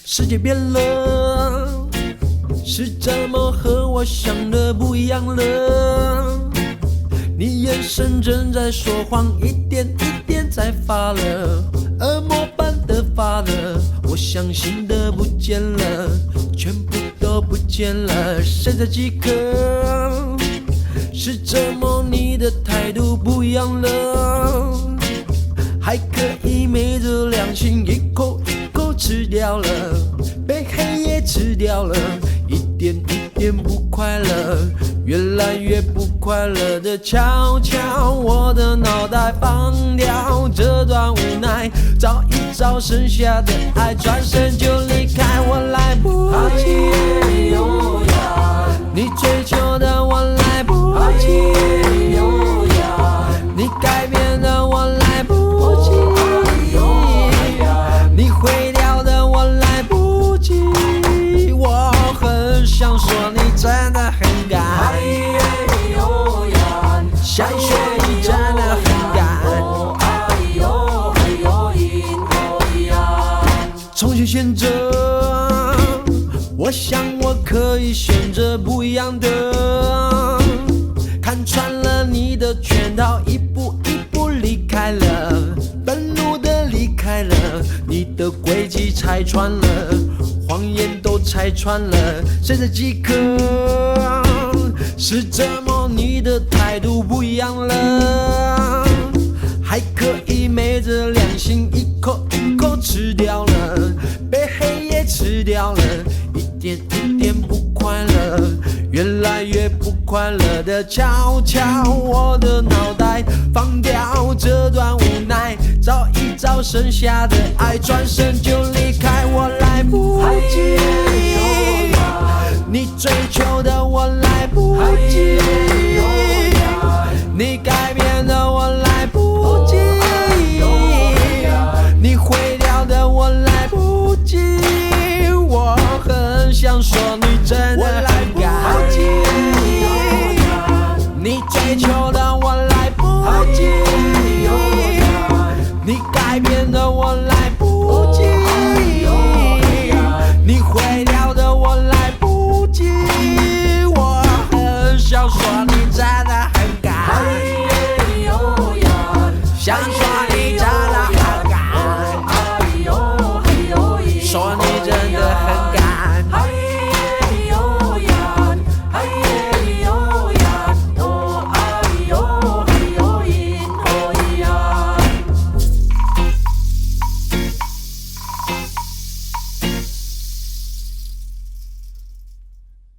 世界变了，是怎么和我想的不一样了？你眼神正在说谎，一点一点在发了，恶魔般的发了，我相信的不见了，全部都不见了，剩下几颗？是怎么你的态度不一样了？还可以昧着良心一口一口吃掉了，被黑夜吃掉了，一点一点不快乐，越来越不快乐的悄悄，我的脑袋放掉这段无奈，找一找剩下的爱，转身就离开，我来不及，你追求的我来不及，你改变的我来不及，你毁掉的我来不及，我很想说你真的很敢，想说你真的很敢，重新选择，我想我可以选择不一样的，看穿了你的圈套，一步一步离开了，愤怒的离开了，你的轨迹拆穿了，谎言都拆穿了，剩下几颗？是怎么你的态度不一样了？还可以昧着良心一口一口吃掉了，被黑夜吃掉了，一点一点不快乐，越来越不快乐的悄悄，我的脑袋放掉这段无奈，找一找剩下的爱，转身就离开，我来不及，你追求的我来不及，你改变的我来不及，你毁掉的我来不及，我很想说你真的很敢，你追求的我来不及，你改变的我来不及，你毁掉的我来不及，我很想说你真的很敢，想说你真